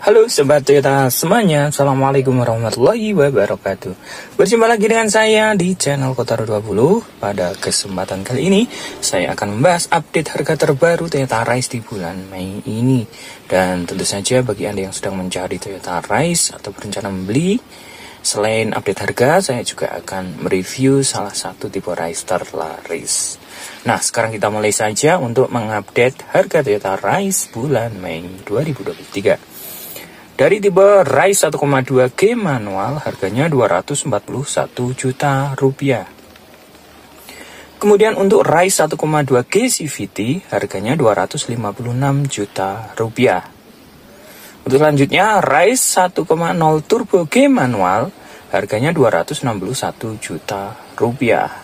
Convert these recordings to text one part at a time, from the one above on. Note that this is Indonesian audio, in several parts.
Halo Sobat Toyota semuanya, Assalamualaikum warahmatollahi wabarakatuh. Berjumpa lagi dengan saya di channel Kotaro 20. Pada kesempatan kali ini, saya akan membahas update harga terbaru Toyota Rise di bulan Mei ini. Dan tentu saja bagi Anda yang sedang mencari Toyota Rise atau berencana membeli, selain update harga, saya juga akan mereview salah satu tipe Rise terlaris. Nah, sekarang kita mulai saja untuk mengupdate harga Toyota Rise bulan Mei 2023. Dari tipe Rise 1,2G manual harganya 241 juta rupiah. Kemudian untuk Rise 1,2G CVT harganya 256 juta rupiah. Untuk selanjutnya Rise 1,0 Turbo G manual harganya 261 juta rupiah.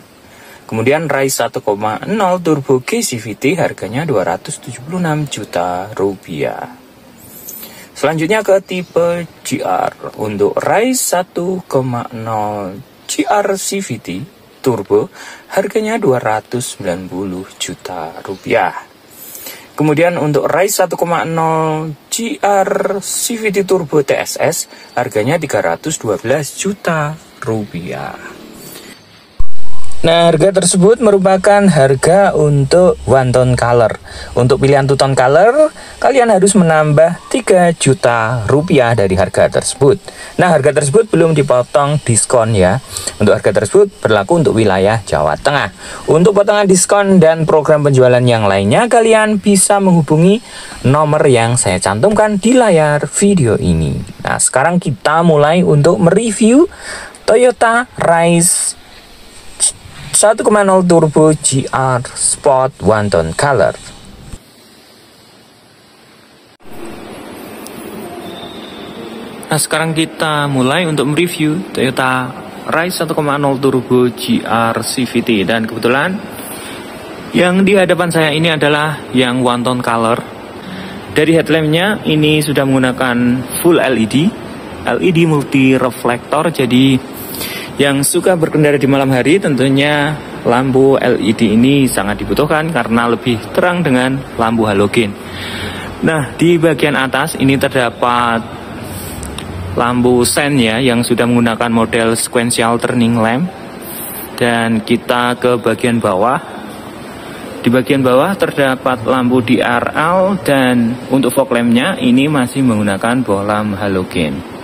Kemudian Rise 1,0 Turbo G CVT harganya 276 juta rupiah. Selanjutnya ke tipe GR. Untuk Rise 1,0 GR CVT Turbo harganya 290 juta rupiah. Kemudian untuk Rise 1,0 GR CVT Turbo TSS harganya 312 juta rupiah. Nah, harga tersebut merupakan harga untuk one tone color. Untuk pilihan two tone color, kalian harus menambah 3 juta rupiah dari harga tersebut. Nah, harga tersebut belum dipotong diskon ya. Untuk harga tersebut berlaku untuk wilayah Jawa Tengah. Untuk potongan diskon dan program penjualan yang lainnya, kalian bisa menghubungi nomor yang saya cantumkan di layar video ini. Nah, sekarang kita mulai untuk mereview Toyota Rise 1,0 Turbo GR Sport One Tone Color. Nah, sekarang kita mulai untuk mereview Toyota Rise 1,0 Turbo GR CVT. Dan kebetulan yang di hadapan saya ini adalah yang One Tone Color. Dari headlampnya ini sudah menggunakan full LED multi reflektor. Jadi yang suka berkendara di malam hari tentunya lampu LED ini sangat dibutuhkan karena lebih terang dengan lampu halogen. Nah, di bagian atas ini terdapat lampu sen ya yang sudah menggunakan model sequential turning lamp. Dan kita ke bagian bawah. Di bagian bawah terdapat lampu DRL dan untuk fog lampnya ini masih menggunakan bohlam halogen.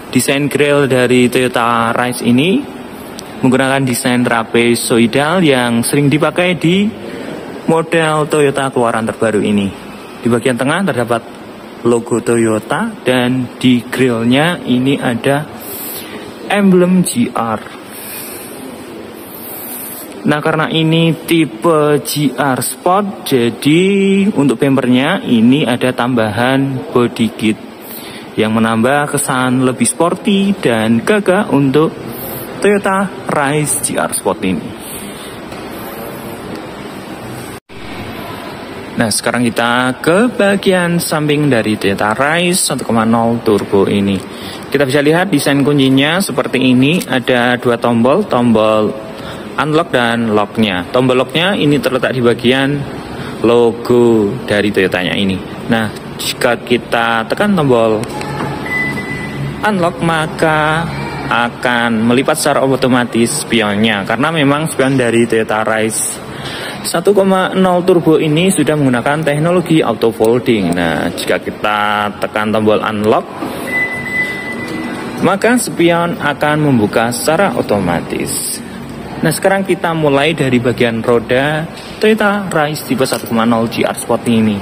Desain grill dari Toyota Rise ini menggunakan desain trapezoidal yang sering dipakai di model Toyota keluaran terbaru ini. Di bagian tengah terdapat logo Toyota dan di grillnya ini ada emblem GR. Nah, karena ini tipe GR Sport, jadi untuk bumpernya ini ada tambahan body kit yang menambah kesan lebih sporty dan gagah untuk Toyota Rise GR Sport ini. Nah, sekarang kita ke bagian samping dari Toyota Rise 1,0 Turbo ini. Kita bisa lihat desain kuncinya seperti ini. Ada dua tombol unlock dan locknya. Tombol locknya ini terletak di bagian logo dari Toyotanya ini. Nah, jika kita tekan tombol unlock maka akan melipat secara otomatis spionnya, karena memang spion dari Toyota Rise 1,0 Turbo ini sudah menggunakan teknologi auto folding. Nah, jika kita tekan tombol unlock maka spion akan membuka secara otomatis. Nah, sekarang kita mulai dari bagian roda Toyota Rise tipe 1,0 GR Sport ini.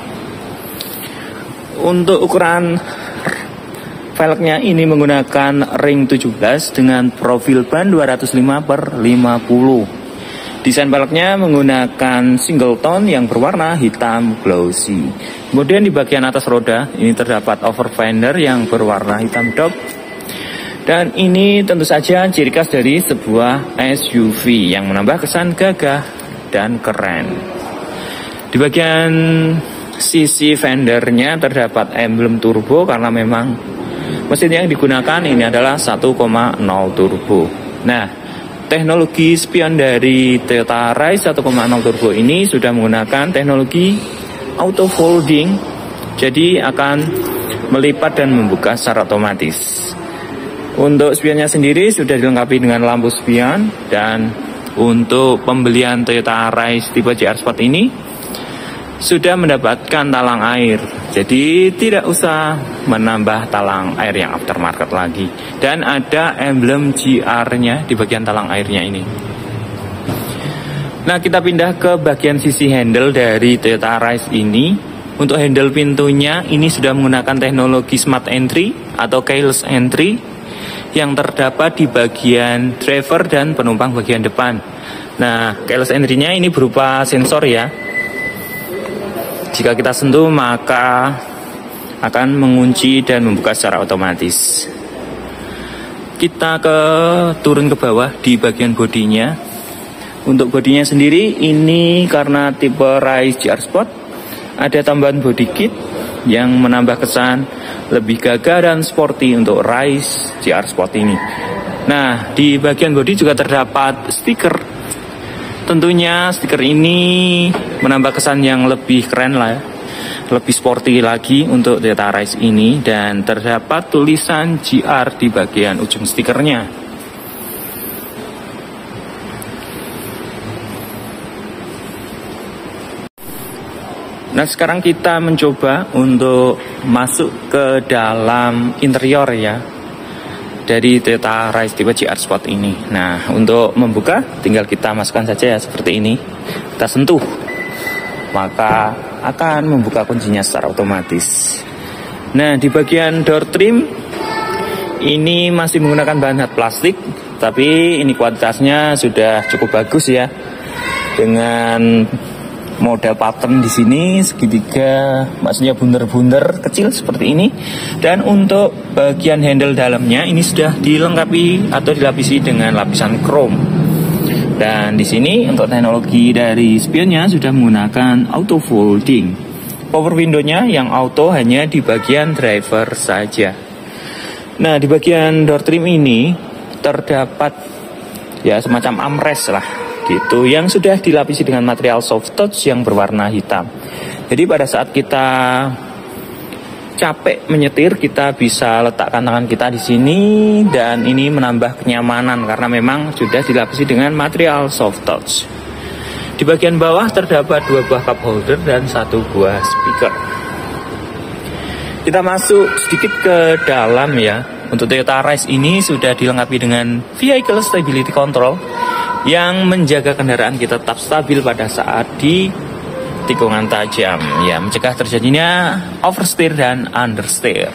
Untuk ukuran velgnya ini menggunakan ring 17 dengan profil ban 205/50. Desain velgnya menggunakan single tone yang berwarna hitam glossy. Kemudian di bagian atas roda ini terdapat over fender yang berwarna hitam dop. Dan ini tentu saja ciri khas dari sebuah SUV yang menambah kesan gagah dan keren. Di bagian sisi fendernya terdapat emblem turbo karena memang mesin yang digunakan ini adalah 1,0 turbo. Nah, teknologi spion dari Toyota Rise 1,0 turbo ini sudah menggunakan teknologi auto folding. Jadi akan melipat dan membuka secara otomatis. Untuk spionnya sendiri sudah dilengkapi dengan lampu spion, dan untuk pembelian Toyota Rise tipe GR Sport ini sudah mendapatkan talang air, jadi tidak usah menambah talang air yang aftermarket lagi. Dan ada emblem GR-nya di bagian talang airnya ini. Nah, kita pindah ke bagian sisi handle dari Toyota Rise ini. Untuk handle pintunya ini sudah menggunakan teknologi Smart Entry atau Keyless Entry yang terdapat di bagian driver dan penumpang bagian depan. Nah, Keyless Entry-nya ini berupa sensor ya. Jika kita sentuh maka akan mengunci dan membuka secara otomatis. Kita turun ke bawah di bagian bodinya. Untuk bodinya sendiri ini karena tipe Rise GR Sport, ada tambahan body kit yang menambah kesan lebih gagah dan sporty untuk Rise GR Sport ini. Nah, di bagian bodi juga terdapat stiker. Tentunya stiker ini menambah kesan yang lebih keren lah ya, lebih sporty lagi untuk Toyota Rise ini, dan terdapat tulisan GR di bagian ujung stikernya. Nah, sekarang kita mencoba untuk masuk ke dalam interior ya dari Toyota Rise tipe GR Sport ini. Nah, untuk membuka tinggal kita masukkan saja ya seperti ini. Kita sentuh, maka akan membuka kuncinya secara otomatis. Nah, di bagian door trim ini masih menggunakan bahan hard plastik, tapi ini kualitasnya sudah cukup bagus ya. Dengan model pattern di sini segitiga, maksudnya bunder-bunder kecil seperti ini. Dan untuk bagian handle dalamnya ini sudah dilengkapi atau dilapisi dengan lapisan chrome. Dan di sini untuk teknologi dari spionnya sudah menggunakan auto folding. Power window-nya yang auto hanya di bagian driver saja. Nah, di bagian door trim ini terdapat ya semacam armrest lah gitu, yang sudah dilapisi dengan material soft touch yang berwarna hitam. Jadi pada saat kita capek menyetir, kita bisa letakkan tangan kita di sini, dan ini menambah kenyamanan karena memang sudah dilapisi dengan material soft touch. Di bagian bawah terdapat 2 buah cup holder dan 1 buah speaker. Kita masuk sedikit ke dalam ya. Untuk Toyota Rise ini sudah dilengkapi dengan Vehicle Stability Control yang menjaga kendaraan kita tetap stabil pada saat di tikungan tajam, ya, mencegah terjadinya oversteer dan understeer.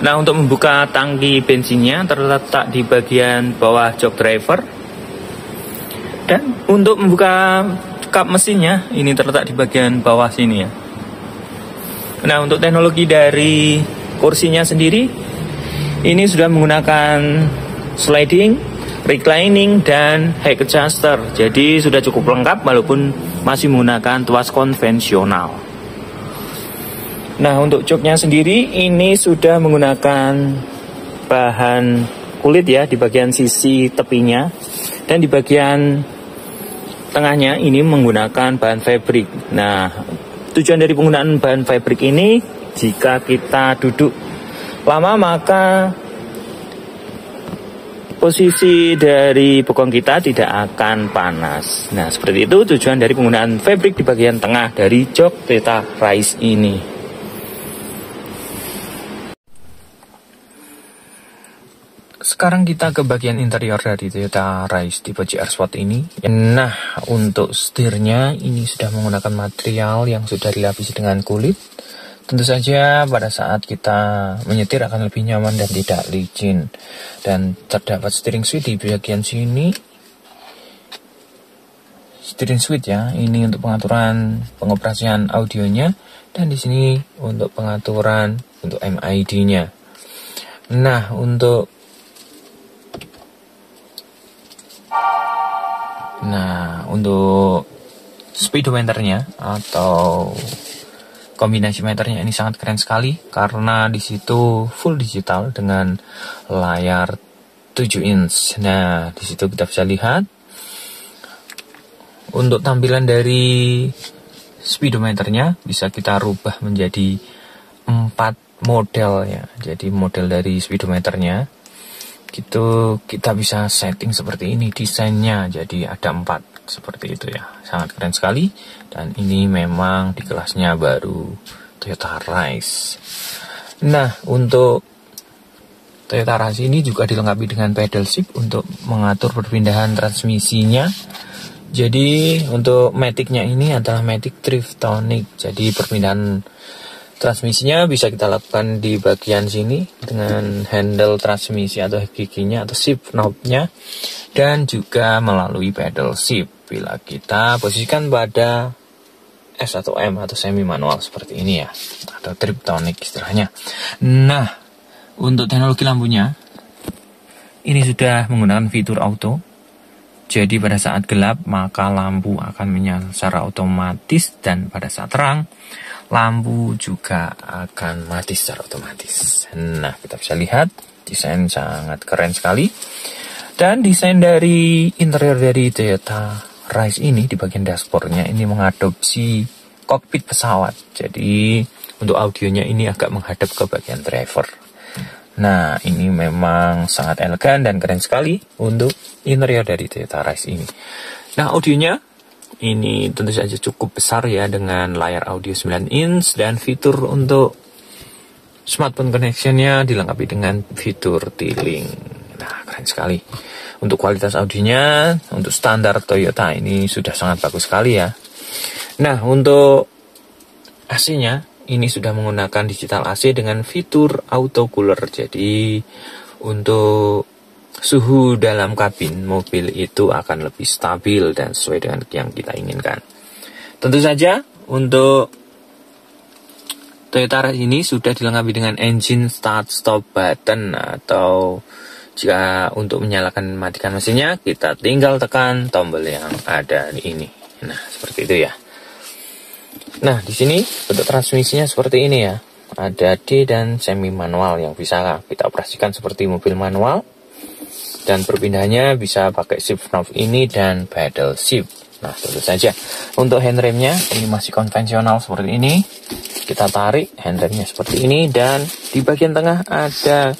Nah, untuk membuka tangki bensinnya terletak di bagian bawah jok driver, dan untuk membuka kap mesinnya ini terletak di bagian bawah sini ya. Nah, untuk teknologi dari kursinya sendiri ini sudah menggunakan sliding, reclining, dan height adjuster. Jadi sudah cukup lengkap walaupun masih menggunakan tuas konvensional. Nah, untuk joknya sendiri ini sudah menggunakan bahan kulit ya di bagian sisi tepinya, dan di bagian tengahnya ini menggunakan bahan fabric. Nah, tujuan dari penggunaan bahan fabric ini, jika kita duduk lama maka posisi dari bokong kita tidak akan panas. Nah, seperti itu tujuan dari penggunaan fabric di bagian tengah dari jok Toyota Rise ini. Sekarang kita ke bagian interior dari Toyota Rise tipe GR Sport ini. Nah, untuk setirnya ini sudah menggunakan material yang sudah dilapisi dengan kulit. Tentu saja pada saat kita menyetir akan lebih nyaman dan tidak licin. Dan terdapat steering switch di bagian sini. Steering switch ya, ini untuk pengaturan pengoperasian audionya, dan di sini untuk pengaturan untuk MID-nya. Nah, untuk speedometernya atau kombinasi meternya ini sangat keren sekali karena di situ full digital dengan layar 7 inch. Nah, di situ kita bisa lihat untuk tampilan dari speedometernya bisa kita rubah menjadi 4 model ya. Jadi model dari speedometernya gitu kita bisa setting seperti ini desainnya. Jadi ada 4 seperti itu ya. Sangat keren sekali, dan ini memang di kelasnya baru Toyota Rise. Nah, untuk Toyota Rise ini juga dilengkapi dengan pedal shift untuk mengatur perpindahan transmisinya. Jadi untuk matic-nya ini adalah matic Driftonic. Jadi perpindahan transmisinya bisa kita lakukan di bagian sini dengan handle transmisi atau giginya atau shift knob-nya, dan juga melalui pedal shift bila kita posisikan pada S atau M atau semi manual seperti ini ya, atau Driftonic istilahnya. Nah, untuk teknologi lampunya ini sudah menggunakan fitur auto. Jadi pada saat gelap maka lampu akan menyala secara otomatis, dan pada saat terang lampu juga akan mati secara otomatis. Nah, kita bisa lihat desain sangat keren sekali. Dan desain dari interior dari Toyota Rise ini di bagian dashboardnya ini mengadopsi kokpit pesawat. Jadi untuk audionya ini agak menghadap ke bagian driver. Nah, ini memang sangat elegan dan keren sekali untuk interior dari Toyota Rise ini. Nah, audionya ini tentu saja cukup besar ya, dengan layar audio 9 inch, dan fitur untuk smartphone connection-nya dilengkapi dengan fitur T-Link. Nah, keren sekali. Untuk kualitas audionya, untuk standar Toyota ini sudah sangat bagus sekali ya. Nah, untuk AC-nya ini sudah menggunakan digital AC dengan fitur auto cooler. Jadi untuk suhu dalam kabin mobil itu akan lebih stabil dan sesuai dengan yang kita inginkan. Tentu saja untuk Toyota Rise ini sudah dilengkapi dengan engine start stop button, atau jika untuk menyalakan matikan mesinnya kita tinggal tekan tombol yang ada di ini. Nah, seperti itu ya. Nah, di sini bentuk transmisinya seperti ini ya. Ada D dan semi manual yang bisa kita operasikan seperti mobil manual. Dan perpindahannya bisa pakai shift knob ini dan pedal shift. Nah, tentu saja untuk handremnya ini masih konvensional seperti ini. Kita tarik handremnya seperti ini, dan di bagian tengah ada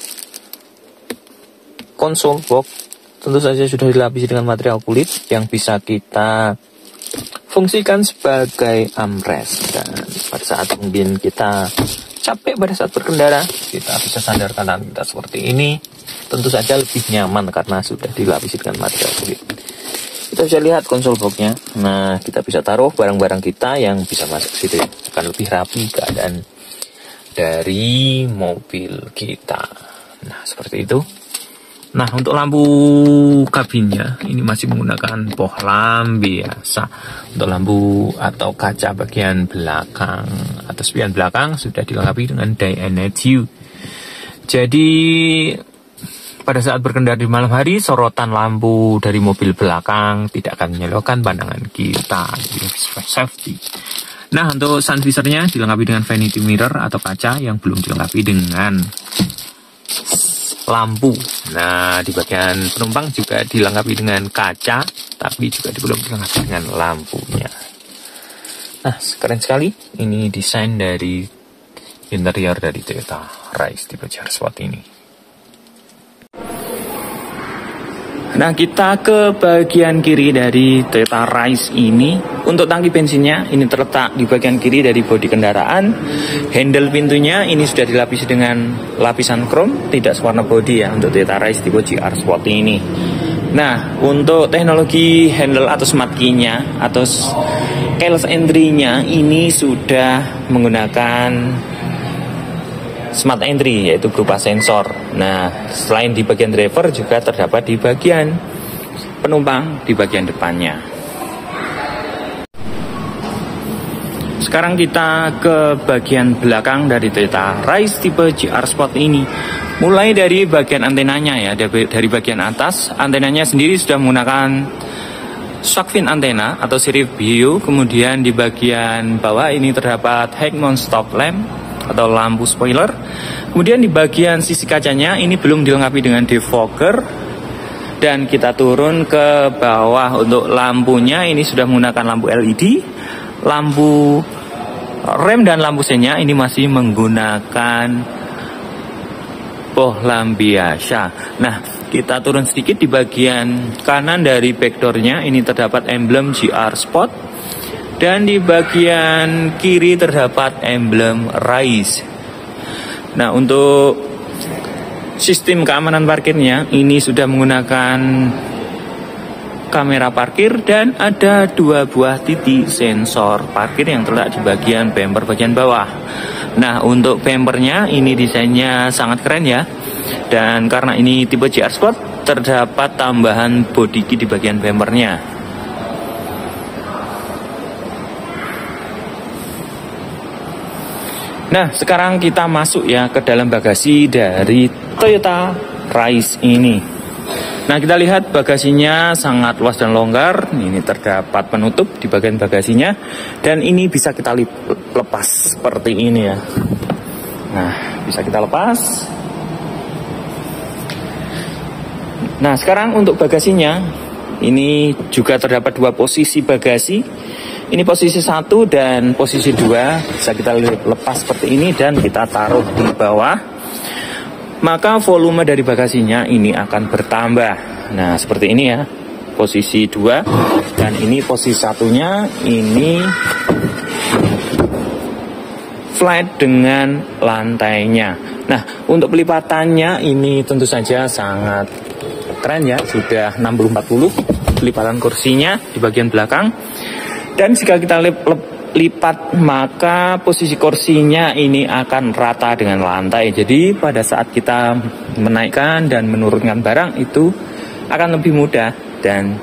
konsol box. Tentu saja sudah dilapisi dengan material kulit yang bisa kita fungsikan sebagai armrest. Dan pada saat mungkin kita capek pada saat berkendara, kita bisa sandarkan tangan kita seperti ini. Tentu saja lebih nyaman karena sudah dilapisi dengan material kulit. Kita bisa lihat konsol boxnya. Nah, kita bisa taruh barang-barang kita yang bisa masuk ke situ. Akan lebih rapi keadaan dari mobil kita. Nah, seperti itu. Nah, untuk lampu kabinnya ini masih menggunakan bohlam biasa. Untuk lampu atau kaca bagian belakang atau spion belakang sudah dilengkapi dengan Dynetics. Jadi pada saat berkendara di malam hari, sorotan lampu dari mobil belakang tidak akan menyilaukan pandangan kita. Jadi safety. Nah, untuk sun visornya dilengkapi dengan vanity mirror atau kaca yang belum dilengkapi dengan lampu. Nah, di bagian penumpang juga dilengkapi dengan kaca, tapi juga belum dilengkapi dengan lampunya. Nah, keren sekali. Ini desain dari interior dari Toyota Rise tipe GR Sport ini. Nah, kita ke bagian kiri dari Toyota Rise ini. Untuk tangki bensinnya ini terletak di bagian kiri dari bodi kendaraan. Handle pintunya ini sudah dilapisi dengan lapisan krom, tidak sewarna bodi ya untuk Toyota Rise tipe GR Sport ini. Nah, untuk teknologi handle atau smart key-nya atau keyless entry-nya ini sudah menggunakan smart entry, yaitu berupa sensor. Nah, selain di bagian driver juga terdapat di bagian penumpang di bagian depannya. Sekarang kita ke bagian belakang dari Toyota Rise tipe GR Sport ini. Mulai dari bagian antenanya ya, dari bagian atas antenanya sendiri sudah menggunakan shark fin antena atau sirip biru. Kemudian di bagian bawah ini terdapat head mount stop lamp atau lampu spoiler. Kemudian di bagian sisi kacanya ini belum dilengkapi dengan defogger. Dan kita turun ke bawah untuk lampunya ini sudah menggunakan lampu LED. lampu rem dan lampu sennya ini masih menggunakan bohlam biasa. Nah, kita turun sedikit di bagian kanan dari backdoornya. Ini terdapat emblem GR Sport. Dan di bagian kiri terdapat emblem Rise. Nah, untuk sistem keamanan parkirnya ini sudah menggunakan kamera parkir dan ada 2 buah titik sensor parkir yang terletak di bagian bumper bagian bawah. Nah, untuk bumpernya ini desainnya sangat keren ya. Dan karena ini tipe GR Sport, terdapat tambahan body kit di bagian bumpernya. Nah, sekarang kita masuk ya ke dalam bagasi dari Toyota Rise ini. Nah, kita lihat bagasinya sangat luas dan longgar. Ini terdapat penutup di bagian bagasinya. Dan ini bisa kita lepas seperti ini ya. Nah, bisa kita lepas. Nah, sekarang untuk bagasinya, ini juga terdapat 2 posisi bagasi. Ini posisi 1 dan posisi 2. Bisa kita lepas seperti ini dan kita taruh di bawah. Maka volume dari bagasinya ini akan bertambah. Nah, seperti ini ya, posisi 2. Dan ini posisi 1-nya ini flat dengan lantainya. Nah, untuk pelipatannya ini tentu saja sangat keren ya. Sudah 60-40 pelipatan kursinya di bagian belakang. Dan jika kita lipat, maka posisi kursinya ini akan rata dengan lantai. Jadi pada saat kita menaikkan dan menurunkan barang itu akan lebih mudah dan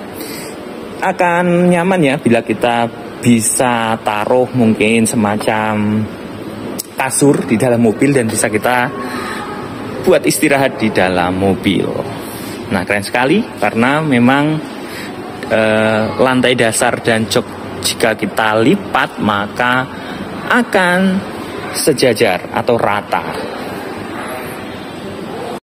akan nyaman ya bila kita bisa taruh mungkin semacam kasur di dalam mobil dan bisa kita buat istirahat di dalam mobil. Nah, keren sekali karena memang lantai dasar dan jok jika kita lipat maka akan sejajar atau rata.